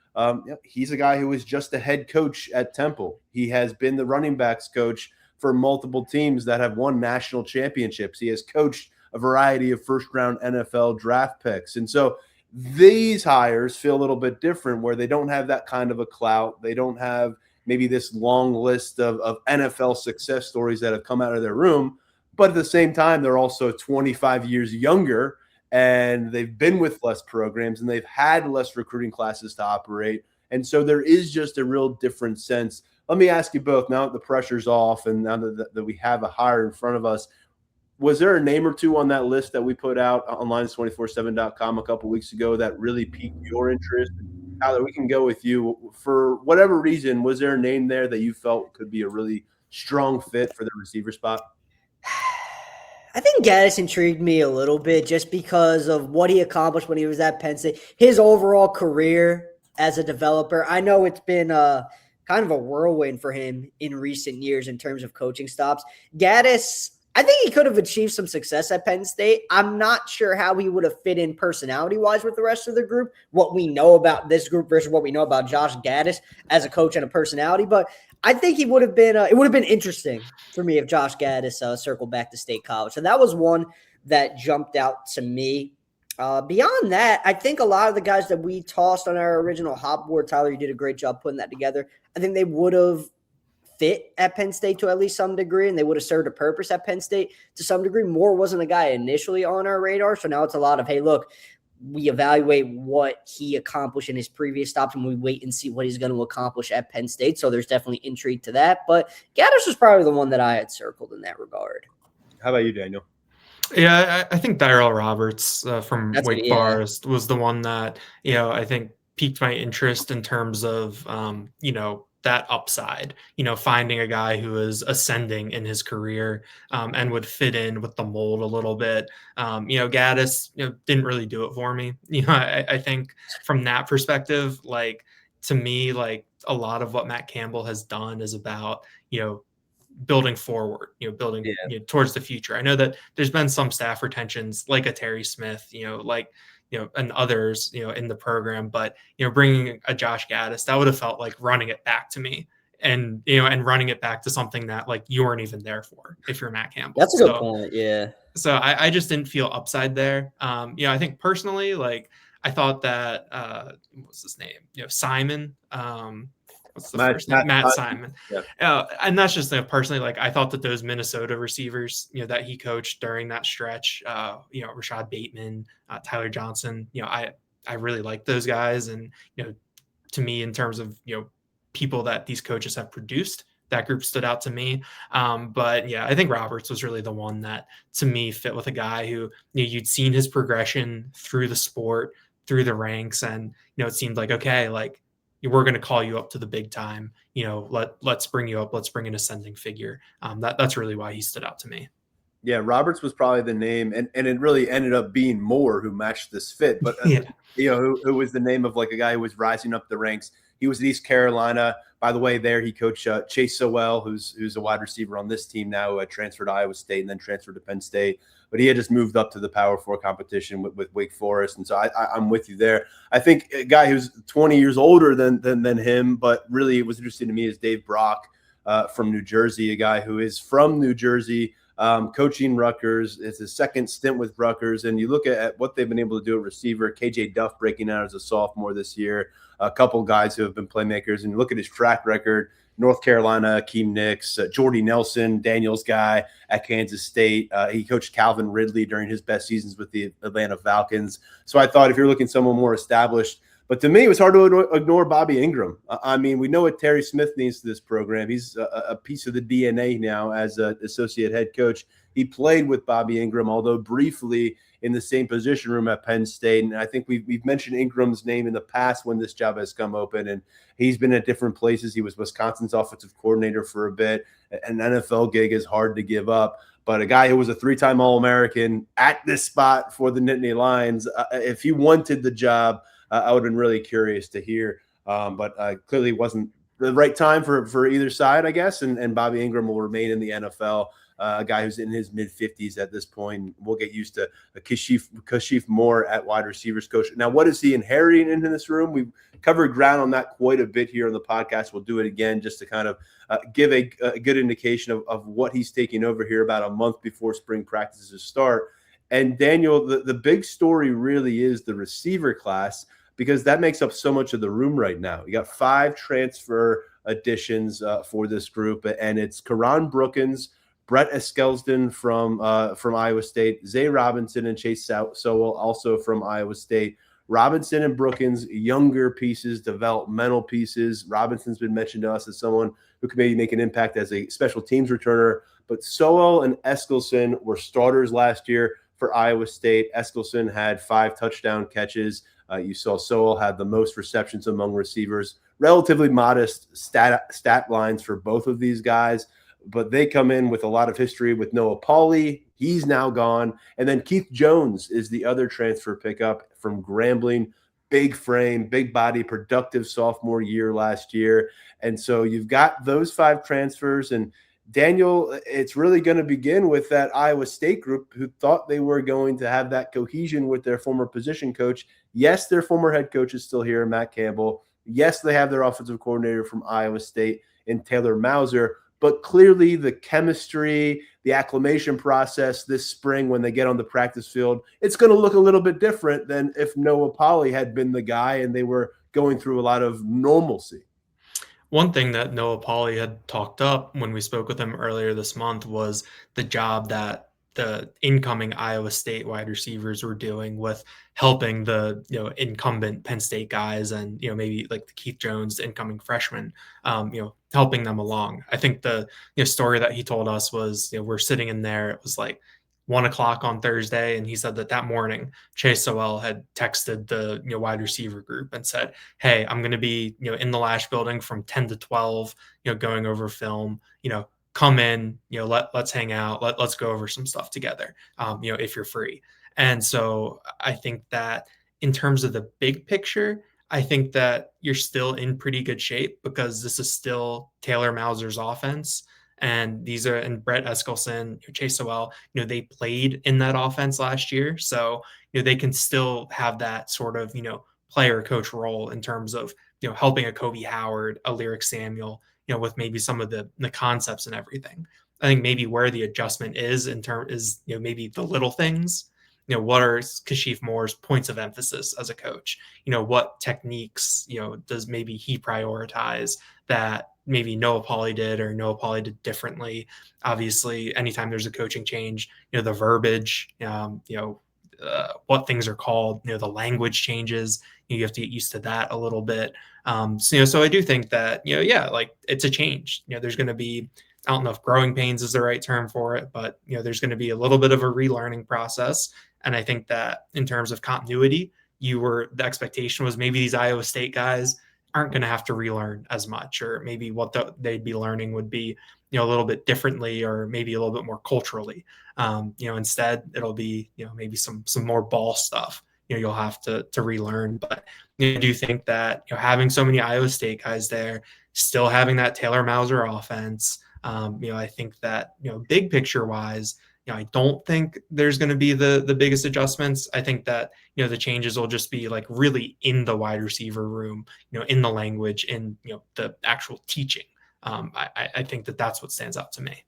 He's a guy who was just a head coach at Temple. He has been the running backs coach for multiple teams that have won national championships. He has coached a variety of first-round NFL draft picks. And so these hires feel a little bit different where they don't have that kind of a clout. They don't have maybe this long list of NFL success stories that have come out of their room. But at the same time, they're also 25 years younger, and they've been with less programs, and they've had less recruiting classes to operate. And so there is just a real different sense. Let me ask you both, now that the pressure's off and now that we have a hire in front of us, was there a name or two on that list that we put out on Lions247.com a couple weeks ago that really piqued your interest? Tyler, we can go with you. For whatever reason, was there a name there that you felt could be a really strong fit for the receiver spot? I think Gaddis intrigued me a little bit just because of what he accomplished when he was at Penn State, his overall career as a developer. I know it's been kind of a whirlwind for him in recent years in terms of coaching stops. Gaddis, I think he could have achieved some success at Penn State. I'm not sure how he would have fit in personality-wise with the rest of the group, what we know about this group versus what we know about Josh Gaddis as a coach and a personality. But I think he would have been it would have been interesting for me if Josh Gaddis circled back to State College. So that was one that jumped out to me. Beyond that, I think a lot of the guys that we tossed on our original hot board, Tyler, you did a great job putting that together. I think they would have fit at Penn State to at least some degree, and they would have served a purpose at Penn State to some degree. Moore wasn't a guy initially on our radar, so now it's a lot of, hey, look, we evaluate what he accomplished in his previous stops, and we wait and see what he's going to accomplish at Penn State. So there's definitely intrigue to that. But Gaddis was probably the one that I had circled in that regard. How about you, Daniel? Yeah, I think Darrell Roberts from Wake Forest was the one that, I think piqued my interest in terms of, that upside, finding a guy who is ascending in his career and would fit in with the mold a little bit. Gaddis, didn't really do it for me. I think from that perspective, to me, a lot of what Matt Campbell has done is about, building forward, building towards the future. I know that there's been some staff retentions like a Terry Smith, and others, in the program, but, bringing a Josh Gaddis, that would have felt like running it back to me and, and running it back to something that you weren't even there for if you're Matt Campbell. That's a good point. Yeah. So I just didn't feel upside there. I think personally, I thought that, what's his name? Simon, what's the first name? Matt Simon. Yeah. And that's just personally, I thought that those Minnesota receivers, that he coached during that stretch, Rashad Bateman, Tyler Johnson, I really like those guys. And, to me, in terms of, people that these coaches have produced, that group stood out to me. But yeah, I think Roberts was really the one that to me fit with a guy who, you'd seen his progression through the sport, through the ranks. And, it seemed like, okay, we're going to call you up to the big time, let's bring you up. Let's bring an ascending figure. That's really why he stood out to me. Yeah. Roberts was probably the name, and it really ended up being Moore who matched this fit, but who was the name of a guy who was rising up the ranks. He was at East Carolina. By the way, there he coached Chase Sowell, who's a wide receiver on this team now, who had transferred to Iowa State and then transferred to Penn State. But he had just moved up to the Power 4 competition with Wake Forest. And so I'm with you there. I think a guy who's 20 years older than him, but really it was interesting to me is Dave Brock from New Jersey, a guy who is from New Jersey, coaching Rutgers. It's his second stint with Rutgers. And you look at what they've been able to do at receiver, KJ Duff breaking out as a sophomore this year, a couple guys who have been playmakers, and you look at his track record, North Carolina, Akeem Nicks, Jordy Nelson, Daniel's guy at Kansas State. He coached Calvin Ridley during his best seasons with the Atlanta Falcons. So I thought if you're looking someone more established, but to me, it was hard to ignore Bobby Ingram. I mean, we know what Terry Smith means to this program. He's a piece of the DNA now as an associate head coach. He played with Bobby Ingram, although briefly in the same position room at Penn State. And I think we've mentioned Ingram's name in the past when this job has come open, and he's been at different places. He was Wisconsin's offensive coordinator for a bit. An NFL gig is hard to give up. But a guy who was a 3-time All-American at this spot for the Nittany Lions, if he wanted the job, I would have been really curious to hear. But clearly wasn't the right time for either side, I guess. And Bobby Ingram will remain in the NFL. A guy who's in his mid-50s at this point. We'll get used to Kashif Moore at wide receivers coach. Now, what is he inheriting into this room? We've covered ground on that quite a bit here on the podcast. We'll do it again just to kind of give a good indication of what he's taking over here about a month before spring practices start. And Daniel, the big story really is the receiver class, because that makes up so much of the room right now. You got 5 transfer additions for this group, and it's Karan Brookins, Brett Eskelston from Iowa State, Zay Robinson and Chase Sowell also from Iowa State. Robinson and Brookins, younger pieces, developmental pieces. Robinson's been mentioned to us as someone who could maybe make an impact as a special teams returner. But Sowell and Eskelston were starters last year for Iowa State. Eskelston had 5 touchdown catches. You saw Sowell had the most receptions among receivers. Relatively modest stat lines for both of these guys, but they come in with a lot of history with Noah Pauley. He's now gone. And then Keith Jones is the other transfer pickup from Grambling. Big frame, big body, productive sophomore year last year. And so you've got those 5 transfers. And Daniel, it's really going to begin with that Iowa State group who thought they were going to have that cohesion with their former position coach. Yes, their former head coach is still here, Matt Campbell. Yes, they have their offensive coordinator from Iowa State in Taylor Mauser. But clearly the chemistry, the acclimation process this spring when they get on the practice field, it's going to look a little bit different than if Noah Pauley had been the guy and they were going through a lot of normalcy. One thing that Noah Pauley had talked up when we spoke with him earlier this month was the job that the incoming Iowa State wide receivers were doing with helping the incumbent Penn State guys and maybe like the Keith Jones incoming freshman, helping them along. I think the story that he told us was we're sitting in there. It was like 1:00 on Thursday, and he said that morning Chase Sowell had texted the wide receiver group and said, "Hey, I'm going to be in the Lash building from 10 to 12, going over film. Come in, let's hang out. Let's go over some stuff together, if you're free." And so I think that in terms of the big picture, I think that you're still in pretty good shape because this is still Taylor Mauser's offense. And and Brett Eskelston, Chase Sowell, they played in that offense last year. So, they can still have that sort of, player coach role in terms of, helping a Kobe Howard, a Lyric Samuel, with maybe some of the concepts and everything. I think maybe where the adjustment is maybe the little things. What are Kashif Moore's points of emphasis as a coach? What techniques, does maybe he prioritize that maybe Noah Pauley did or Noah Pauley did differently? Obviously, anytime there's a coaching change, the verbiage, what things are called, the language changes. You have to get used to that a little bit. So I do think that, like it's a change. There's going to be, I don't know if growing pains is the right term for it, but, there's going to be a little bit of a relearning process. And I think that in terms of continuity, the expectation was maybe these Iowa State guys aren't going to have to relearn as much, or maybe what they'd be learning would be, a little bit differently, or maybe a little bit more culturally. Instead it'll be, maybe some more ball stuff, you'll have to relearn. But I do think that, having so many Iowa State guys there, still having that Taylor Mauser offense, I think that, big picture wise, I don't think there's going to be the biggest adjustments. I think that, the changes will just be like really in the wide receiver room, in the language, in, the actual teaching. I think that that's what stands out to me.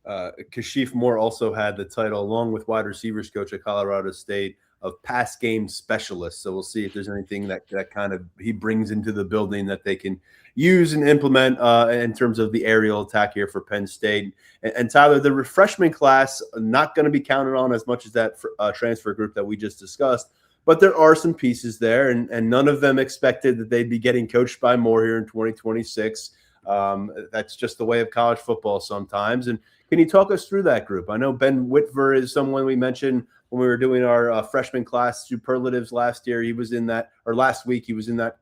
Kashif Moore also had the title, along with wide receivers coach at Colorado State, pass game specialists. So we'll see if there's anything that kind of he brings into the building that they can use and implement in terms of the aerial attack here for Penn State. And Tyler, the freshman class, not going to be counted on as much as that transfer group that we just discussed. But there are some pieces there, and none of them expected that they'd be getting coached by Moore here in 2026. That's just the way of college football sometimes. And can you talk us through that group? I know Ben Whitver is someone we mentioned when we were doing our freshman class superlatives last year. He was in that, or last week, he was in that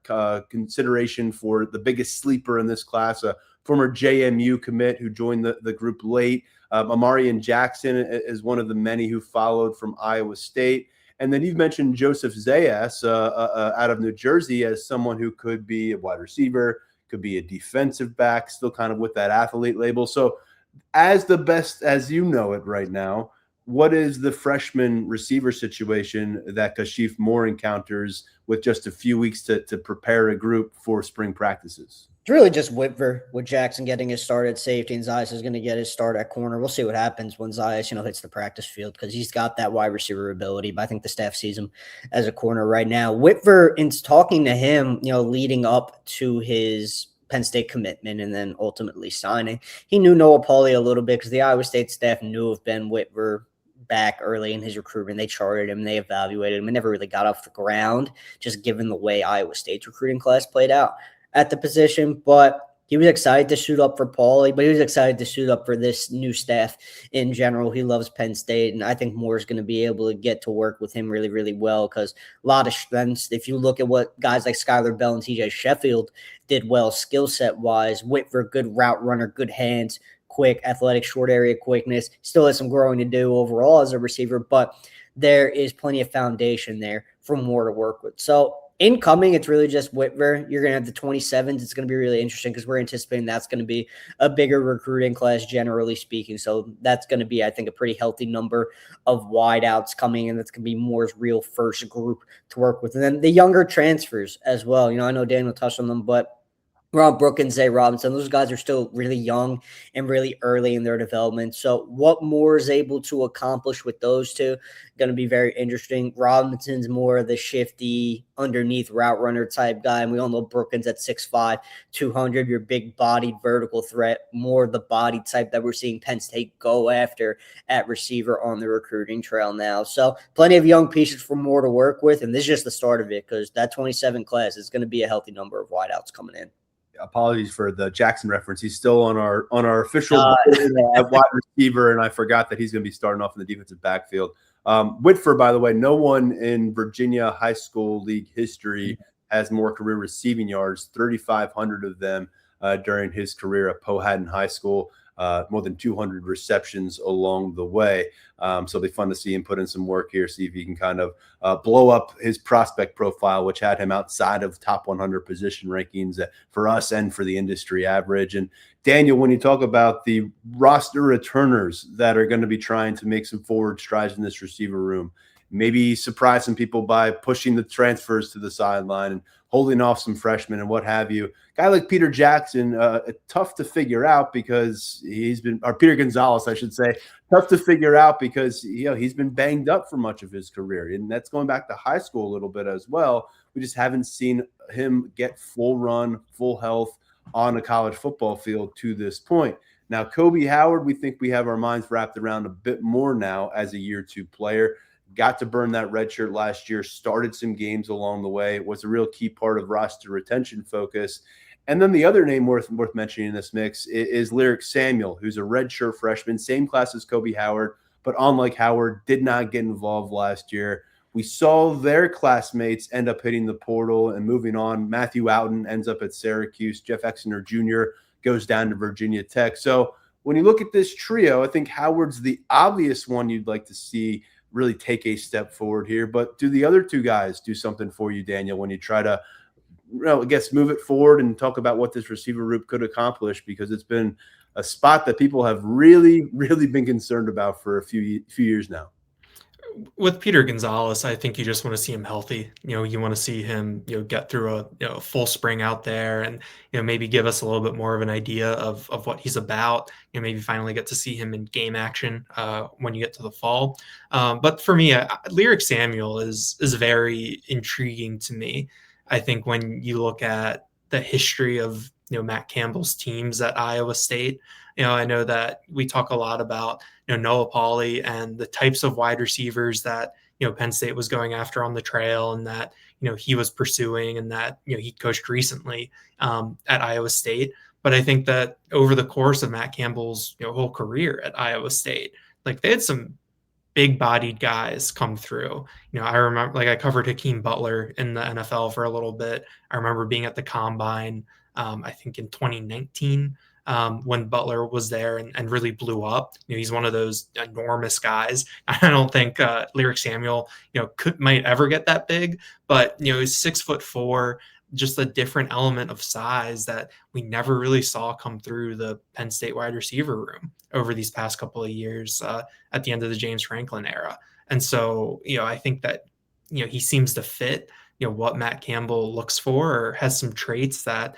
consideration for the biggest sleeper in this class, a former JMU commit who joined the group late. Amarian Jackson is one of the many who followed from Iowa State. And then you've mentioned Joseph Zayas out of New Jersey as someone who could be a wide receiver, could be a defensive back, still kind of with that athlete label. So as the best as you know it right now, what is the freshman receiver situation that Kashif Moore encounters with just a few weeks to prepare a group for spring practices? It's really just Whitver, with Jackson getting his start at safety, and Zayas is going to get his start at corner. We'll see what happens when Zayas, hits the practice field, because he's got that wide receiver ability, but I think the staff sees him as a corner right now. Whitver, in talking to him, leading up to his Penn State commitment and then ultimately signing, he knew Noah Pauly a little bit because the Iowa State staff knew of Ben Whitver back early in his recruitment. They charted him, they evaluated him, and never really got off the ground, just given the way Iowa State's recruiting class played out at the position. But he was excited to suit up for Pauly, but he was excited to suit up for this new staff in general. He loves Penn State, and I think Moore is going to be able to get to work with him really, really well, because a lot of strengths. If you look at what guys like Skylar Bell and TJ Sheffield did well skill set wise, Whitver, good route runner, good hands, quick, athletic, short area quickness, still has some growing to do overall as a receiver, but there is plenty of foundation there for Moore to work with. So incoming, it's really just Whitver. You're going to have the 27s. It's going to be really interesting because we're anticipating that's going to be a bigger recruiting class, generally speaking. So that's going to be, I think, a pretty healthy number of wideouts coming in. That's going to be Moore's real first group to work with. And then the younger transfers as well. I know Daniel touched on them, but Rob Brooke and Zay Robinson, those guys are still really young and really early in their development. So what Moore is able to accomplish with those two, going to be very interesting. Robinson's more the shifty, underneath route runner type guy. And we all know Brookins at 6'5", 200, your big-bodied vertical threat, more the body type that we're seeing Penn State go after at receiver on the recruiting trail now. So plenty of young pieces for Moore to work with, and this is just the start of it, because that 27 class is going to be a healthy number of wideouts coming in. Apologies for the Jackson reference. He's still on our official at wide receiver, and I forgot that he's going to be starting off in the defensive backfield. Whitver, by the way, no one in Virginia high school league history has more career receiving yards, 3,500 of them during his career at Powhatan High School. More than 200 receptions along the way. So it'll be fun to see him put in some work here, see if he can kind of blow up his prospect profile, which had him outside of top 100 position rankings for us and for the industry average. And Daniel, when you talk about the roster returners that are going to be trying to make some forward strides in this receiver room, maybe surprise some people by pushing the transfers to the sideline and holding off some freshmen and what have you. Guy like Peter Jackson, tough to figure out because or Peter Gonzalez, I should say, tough to figure out because he's been banged up for much of his career, and that's going back to high school a little bit as well. We just haven't seen him get full run, full health on a college football field to this point. Now, Kobe Howard, we think we have our minds wrapped around a bit more now as a year two player. Got to burn that red shirt last year, started some games along the way, was a real key part of roster retention focus. And then the other name worth mentioning in this mix is Lyric Samuel, who's a redshirt freshman, same class as Kobe Howard, but unlike Howard, did not get involved last year. We saw their classmates end up hitting the portal and moving on. Matthew Outen ends up at Syracuse. Jeff Exeter Jr. goes down to Virginia Tech. So when you look at this trio, I think Howard's the obvious one you'd like to see really take a step forward here. But do the other two guys do something for you, Daniel, when you try to, I guess, move it forward and talk about what this receiver group could accomplish? Because it's been a spot that people have really, really been concerned about for a few years now. With Peter Gonzalez, I think you just want to see him healthy. You want to see him, get through a full spring out there, and maybe give us a little bit more of an idea of what he's about. Maybe finally get to see him in game action when you get to the fall. But for me, Lyric Samuel is very intriguing to me. I think when you look at the history of Matt Campbell's teams at Iowa State, I know that we talk a lot about Noah Pauley and the types of wide receivers that Penn State was going after on the trail, and that he was pursuing, and that he coached recently at Iowa State. But I think that over the course of Matt Campbell's whole career at Iowa State, like, they had some big-bodied guys come through. I remember, I covered Hakeem Butler in the NFL for a little bit. I remember being at the Combine, I think in 2019, when Butler was there and really blew up. He's one of those enormous guys. I don't think Lyric Samuel, might ever get that big, but he's 6'4", just a different element of size that we never really saw come through the Penn State wide receiver room over these past couple of years at the end of the James Franklin era. And so, I think that, he seems to fit, what Matt Campbell looks for, or has some traits that,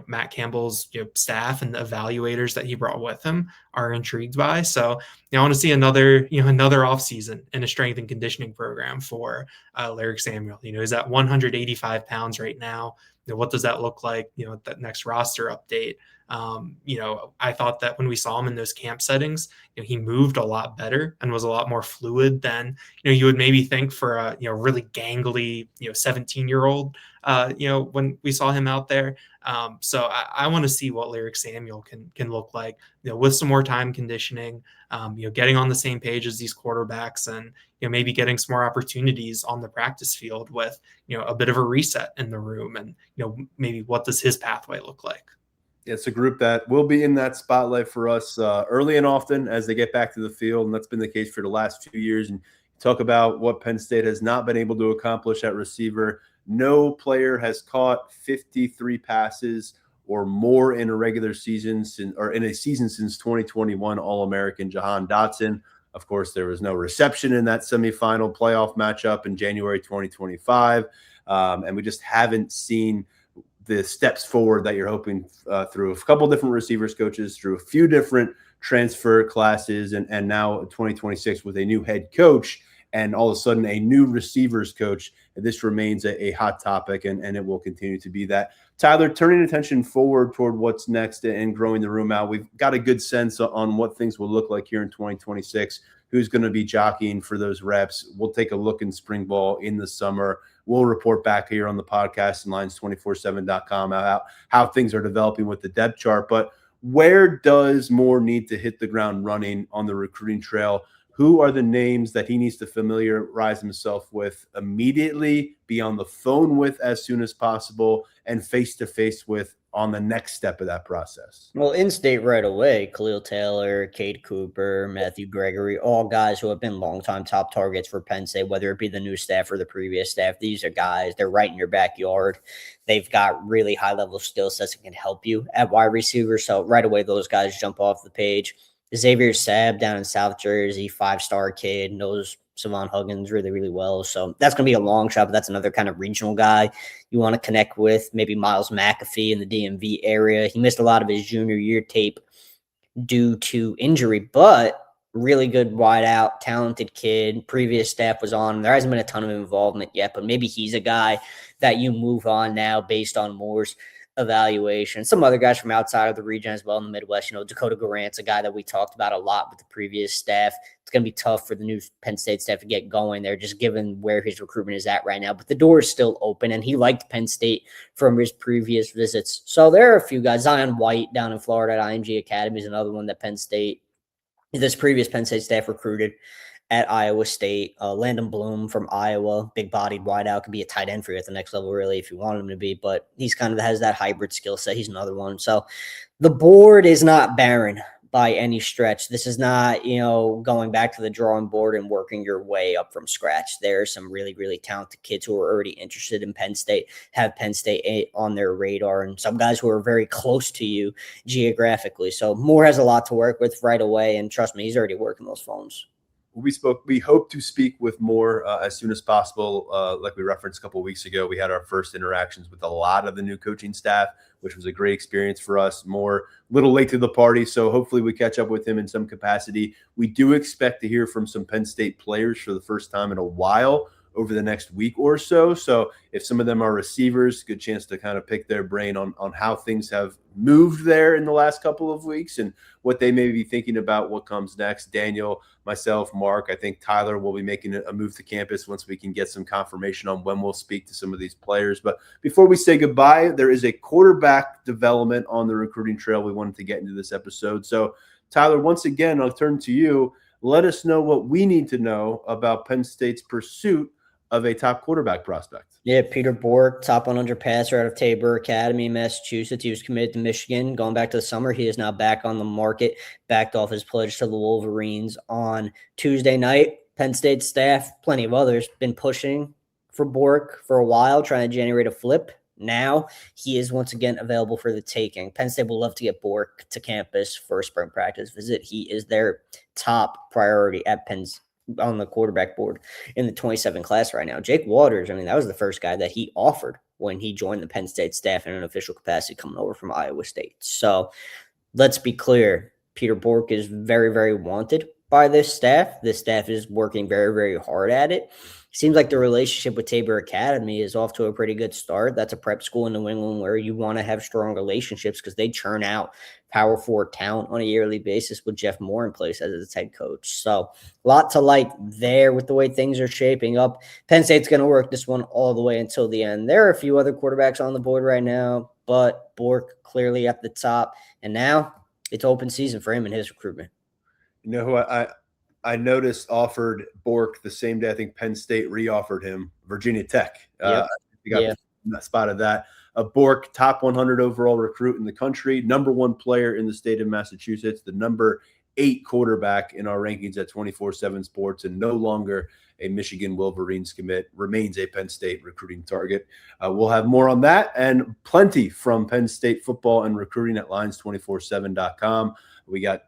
Matt Campbell's staff and the evaluators that he brought with him are intrigued by. So I want to see another offseason in a strength and conditioning program for Lyric Samuel. He's at 185 pounds right now. What does that look like, at that next roster update? I thought that when we saw him in those camp settings, he moved a lot better and was a lot more fluid than, you would maybe think for a, really gangly, 17-year-old, when we saw him out there. So I want to see what Lyric Samuel can look like, with some more time conditioning, getting on the same page as these quarterbacks, and, maybe getting some more opportunities on the practice field with, a bit of a reset in the room, and, maybe what does his pathway look like? It's a group that will be in that spotlight for us early and often as they get back to the field, and that's been the case for the last few years. And talk about what Penn State has not been able to accomplish at receiver. No player has caught 53 passes or more in a regular season or in a season since 2021 All-American Jahan Dotson. Of course, there was no reception in that semifinal playoff matchup in January 2025, and we just haven't seen the steps forward that you're hoping through a couple different receivers coaches, through a few different transfer classes, and now 2026 with a new head coach, and all of a sudden a new receivers coach. And this remains a hot topic, and it will continue to be that. Tyler, turning attention forward toward what's next and growing the room out, we've got a good sense on what things will look like here in 2026, who's going to be jockeying for those reps. We'll take a look in spring ball in the summer. We'll report back here on the podcast and Lions247.com how things are developing with the depth chart. But where does Moore need to hit the ground running on the recruiting trail? Who are the names that he needs to familiarize himself with immediately, be on the phone with as soon as possible, and face-to-face with on the next step of that process? Well, in-state right away, Khalil Taylor, Cade Cooper, Matthew Gregory, all guys who have been longtime top targets for Penn State, whether it be the new staff or the previous staff. These are guys, they're right in your backyard. They've got really high-level skill sets that can help you at wide receiver. So right away, those guys jump off the page. Xavier Sabb down in South Jersey, 5-star kid, knows Savon Huggins really, really well. So that's going to be a long shot, but that's another kind of regional guy you want to connect with. Maybe Miles McAfee in the DMV area. He missed a lot of his junior year tape due to injury, but really good wideout, talented kid. Previous staff was on. There hasn't been a ton of involvement yet, but maybe he's a guy that you move on now based on Moore's evaluation. Some other guys from outside of the region as well in the Midwest. Dakota Garant's a guy that we talked about a lot with the previous staff. It's going to be tough for the new Penn State staff to get going there, just given where his recruitment is at right now. But the door is still open, and he liked Penn State from his previous visits. So there are a few guys. Zion White down in Florida at IMG Academy is another one that this previous Penn State staff recruited at Iowa State. Landon Bloom from Iowa, big-bodied wideout, could be a tight end for you at the next level, really, if you want him to be. But he's kind of has that hybrid skill set. He's another one. So the board is not barren by any stretch. This is not, going back to the drawing board and working your way up from scratch. There are some really, really talented kids who are already interested in Penn State, have Penn State on their radar, and some guys who are very close to you geographically. So Moore has a lot to work with right away, and trust me, he's already working those phones. we hope to speak with Moore as soon as possible. Like we referenced a couple of weeks ago, we had our first interactions with a lot of the new coaching staff, which was a great experience for us. Moore, a little late to the party, so hopefully we catch up with him in some capacity. We do expect to hear from some Penn State players for the first time in a while over the next week or so. So if some of them are receivers, good chance to kind of pick their brain on how things have moved there in the last couple of weeks and what they may be thinking about what comes next. Daniel, myself, Mark, I think Tyler will be making a move to campus once we can get some confirmation on when we'll speak to some of these players. But before we say goodbye, there is a quarterback development on the recruiting trail we wanted to get into this episode. So Tyler, once again, I'll turn to you. Let us know what we need to know about Penn State's pursuit of a top quarterback prospect. Yeah, Peter Bork, top 100 passer out of Tabor Academy, Massachusetts. He was committed to Michigan. Going back to the summer, he is now back on the market, backed off his pledge to the Wolverines on Tuesday night. Penn State staff, plenty of others, been pushing for Bork for a while, trying to generate a flip. Now he is once again available for the taking. Penn State will love to get Bork to campus for a spring practice visit. He is their top priority at Penn's on the quarterback board in the 27 class right now. Jake Waters, I mean, that was the first guy that he offered when he joined the Penn State staff in an official capacity coming over from Iowa State. So let's be clear. Peter Bork is very, very wanted by this staff. This staff is working very, very hard at it. Seems like the relationship with Tabor Academy is off to a pretty good start. That's a prep school in New England where you want to have strong relationships because they churn out Power 4 talent on a yearly basis with Jeff Moore in place as its head coach. So a lot to like there with the way things are shaping up. Penn State's going to work this one all the way until the end. There are a few other quarterbacks on the board right now, but Bork clearly at the top. And now it's open season for him and his recruitment. You know who I noticed offered Bork the same day I think Penn State re-offered him, Virginia Tech. You got the spot of that. Bork, top 100 overall recruit in the country, number 1 player in the state of Massachusetts, the number 8 quarterback in our rankings at 24/7 Sports, and no longer a Michigan Wolverines commit, remains a Penn State recruiting target. We'll have more on that and plenty from Penn State football and recruiting at Lions247.com. We got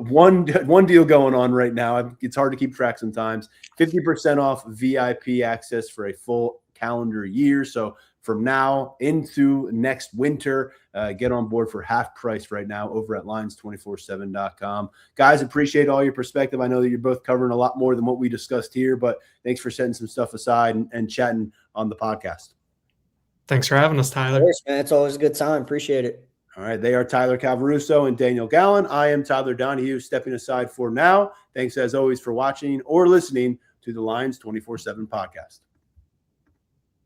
one deal going on right now. It's hard to keep track sometimes. 50% off VIP access for a full calendar year. So from now into next winter, get on board for half price right now over at Lions247.com. Guys, appreciate all your perspective. I know that you're both covering a lot more than what we discussed here, but thanks for setting some stuff aside and chatting on the podcast. Thanks for having us, Tyler. Of course, man. It's always a good time. Appreciate it. All right, they are Tyler Calvaruso and Daniel Gallen. I am Tyler Donahue, stepping aside for now. Thanks, as always, for watching or listening to the Lions 24/7 podcast.